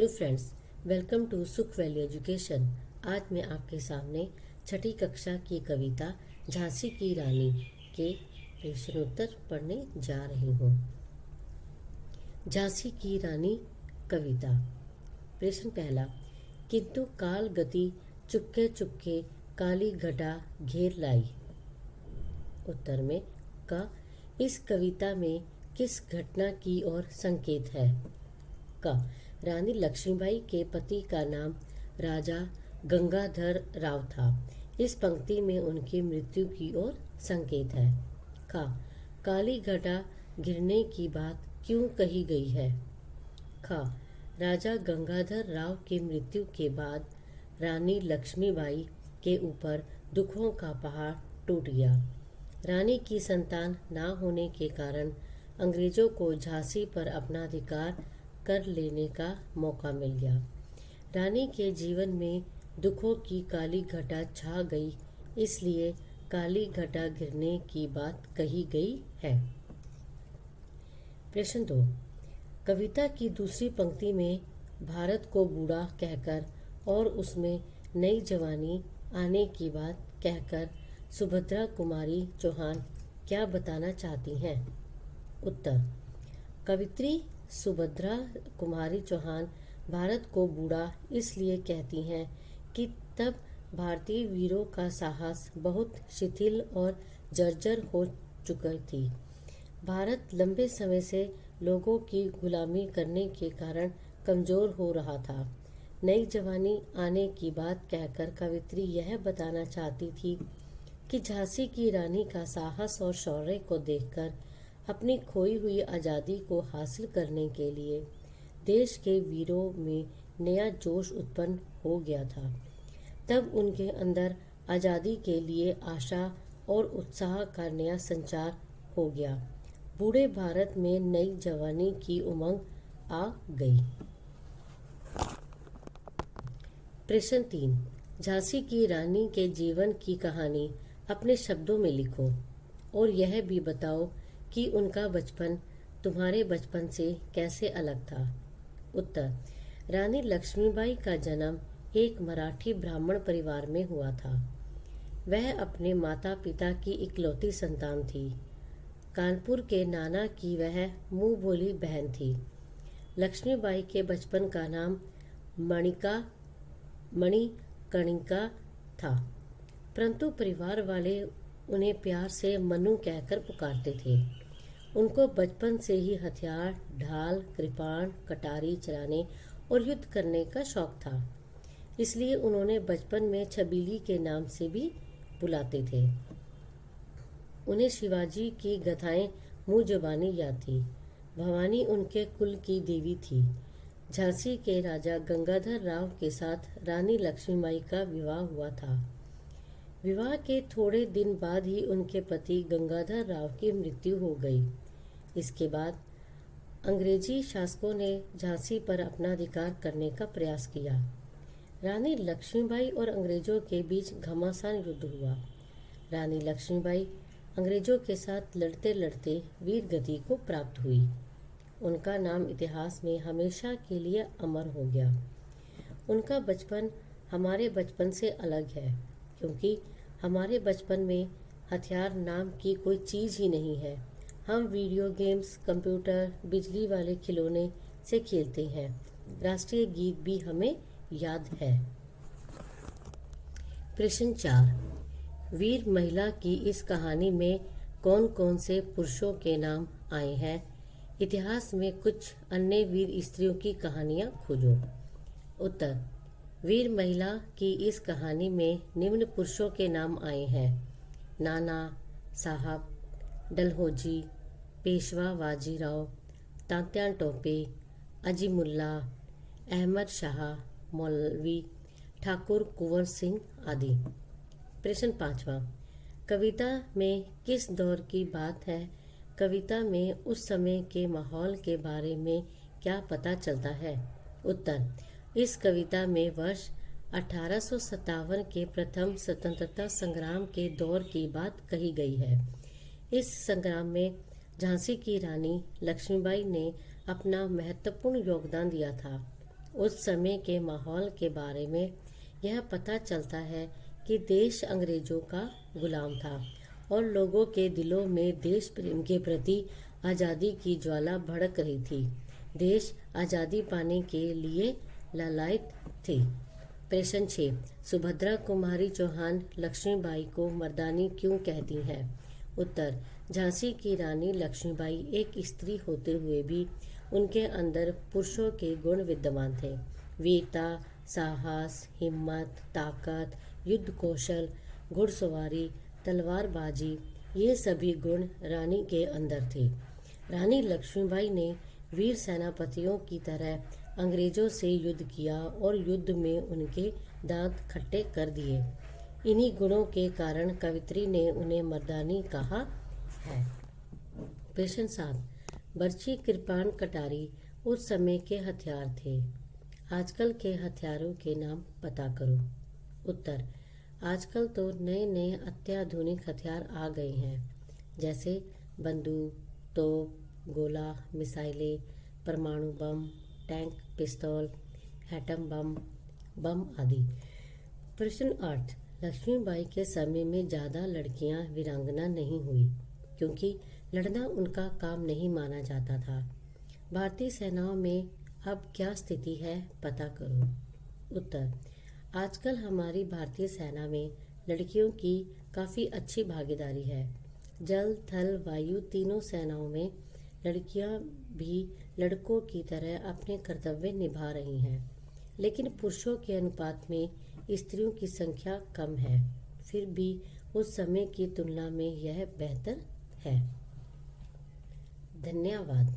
Hello friends, welcome to सुख valley education. आज मैं आपके सामने छठी कक्षा की कविता झांसी की रानी के प्रश्नोत्तर पढ़ने जा रही हूँ। झांसी की रानी कविता। प्रश्न पहला, किंतु काल गति चुपके चुपके काली घटा घेर लाई। उत्तर में का इस कविता में किस घटना की ओर संकेत है? का रानी लक्ष्मीबाई के पति का नाम राजा गंगाधर राव था। इस पंक्ति में उनकी मृत्यु की ओर संकेत है। का काली घटा गिरने की बात क्यों कही गई है? खा राजा गंगाधर राव की मृत्यु के बाद रानी लक्ष्मीबाई के ऊपर दुखों का पहाड़ टूट गया। रानी की संतान ना होने के कारण अंग्रेजों को झांसी पर अपना अधिकार कर लेने का मौका मिल गया। रानी के जीवन में दुखों की काली घटा छा गई, इसलिए काली घटा गिरने की बात कही गई है। प्रश्न 2, कविता की दूसरी पंक्ति में भारत को बूढ़ा कहकर और उसमें नई जवानी आने की बात कहकर सुभद्रा कुमारी चौहान क्या बताना चाहती हैं? उत्तर, कवित्री सुभद्रा कुमारी चौहान भारत को बूढ़ा इसलिए कहती हैं कि तब भारतीय वीरों का साहस बहुत शिथिल और जर्जर हो चुकी थी। भारत लंबे समय से लोगों की गुलामी करने के कारण कमजोर हो रहा था। नई जवानी आने की बात कहकर कवित्री यह बताना चाहती थी कि झांसी की रानी का साहस और शौर्य को देखकर अपनी खोई हुई आज़ादी को हासिल करने के लिए देश के वीरों में नया जोश उत्पन्न हो गया था। तब उनके अंदर आज़ादी के लिए आशा और उत्साह का नया संचार हो गया। बूढ़े भारत में नई जवानी की उमंग आ गई। प्रश्न 3, झांसी की रानी के जीवन की कहानी अपने शब्दों में लिखो और यह भी बताओ कि उनका बचपन तुम्हारे बचपन से कैसे अलग था। उत्तर, रानी लक्ष्मीबाई का जन्म एक मराठी ब्राह्मण परिवार में हुआ था। वह अपने माता पिता की इकलौती संतान थी। कानपुर के नाना की वह मुंह बोली बहन थी। लक्ष्मीबाई के बचपन का नाम मणिकर्णिका था, परंतु परिवार वाले उन्हें प्यार से मनु कहकर पुकारते थे। उनको बचपन से ही हथियार, ढाल, कृपाण, कटारी चलाने और युद्ध करने का शौक था, इसलिए उन्होंने बचपन में छबीली के नाम से भी बुलाते थे। उन्हें शिवाजी की गाथाएं मुँह जुबानी याद थी। भवानी उनके कुल की देवी थी। झांसी के राजा गंगाधर राव के साथ रानी लक्ष्मीबाई का विवाह हुआ था। विवाह के थोड़े दिन बाद ही उनके पति गंगाधर राव की मृत्यु हो गई। इसके बाद अंग्रेजी शासकों ने झांसी पर अपना अधिकार करने का प्रयास किया। रानी लक्ष्मीबाई और अंग्रेजों के बीच घमासान युद्ध हुआ। रानी लक्ष्मीबाई अंग्रेजों के साथ लड़ते लड़ते वीर गति को प्राप्त हुई। उनका नाम इतिहास में हमेशा के लिए अमर हो गया। उनका बचपन हमारे बचपन से अलग है, क्योंकि हमारे बचपन में हथियार नाम की कोई चीज़ ही नहीं है। हम वीडियो गेम्स, कंप्यूटर, बिजली वाले खिलौने से खेलते हैं। राष्ट्रीय गीत भी हमें याद है। प्रश्न 4, वीर महिला की इस कहानी में कौन कौन से पुरुषों के नाम आए हैं? इतिहास में कुछ अन्य वीर स्त्रियों की कहानियाँ खोजो। उत्तर, वीर महिला की इस कहानी में निम्न पुरुषों के नाम आए हैं: नाना साहब, डलहौजी, पेशवा बाजीराव, तात्या टोपे, अजीमुल्ला, अहमद शाह, मौलवी, ठाकुर कुंवर सिंह आदि। प्रश्न 5वां, कविता में किस दौर की बात है? कविता में उस समय के माहौल के बारे में क्या पता चलता है? उत्तर, इस कविता में वर्ष 1857 के प्रथम स्वतंत्रता संग्राम के दौर की बात कही गई है। इस संग्राम में झांसी की रानी लक्ष्मीबाई ने अपना महत्वपूर्ण योगदान दिया था। उस समय के माहौल के बारे में यह पता चलता है कि देश अंग्रेजों का गुलाम था और लोगों के दिलों में देश प्रेम के प्रति आज़ादी की ज्वाला भड़क रही थी। देश आज़ादी पाने के लिए लालायित थे। प्रश्न 6। सुभद्रा कुमारी चौहान लक्ष्मीबाई को मर्दानी क्यों कहती हैं? उत्तर। झांसी की रानी लक्ष्मीबाई एक स्त्री होते हुए भी उनके अंदर पुरुषों के गुण विद्यमान थे। वीरता, साहस, हिम्मत, ताकत, युद्ध कौशल, घुड़सवारी, तलवारबाजी, ये सभी गुण रानी के अंदर थे। रानी लक्ष्मीबाई ने वीर सेनापतियों की तरह अंग्रेजों से युद्ध किया और युद्ध में उनके दांत खट्टे कर दिए। इन्हीं गुणों के कारण कवित्री ने उन्हें मर्दानी कहा है। प्रश्न 7। बर्छी, कृपाण, कटारी उस समय के हथियार थे। आजकल के हथियारों के नाम पता करो। उत्तर। आजकल तो नए नए अत्याधुनिक हथियार आ गए हैं, जैसे बंदूक, तोप, गोला, मिसाइलें, परमाणु बम, टैंक, पिस्तौल, एटम बम, बम आदि। प्रश्न 8। लक्ष्मीबाई के समय में ज़्यादा लड़कियां वीरांगना नहीं हुई क्योंकि लड़ना उनका काम नहीं माना जाता था। भारतीय सेनाओं में अब क्या स्थिति है, पता करो। उत्तर। आजकल हमारी भारतीय सेना में लड़कियों की काफ़ी अच्छी भागीदारी है। जल, थल, वायु तीनों सेनाओं में लड़कियां भी लड़कों की तरह अपने कर्तव्य निभा रही हैं, लेकिन पुरुषों के अनुपात में स्त्रियों की संख्या कम है। फिर भी उस समय की तुलना में यह बेहतर है। धन्यवाद।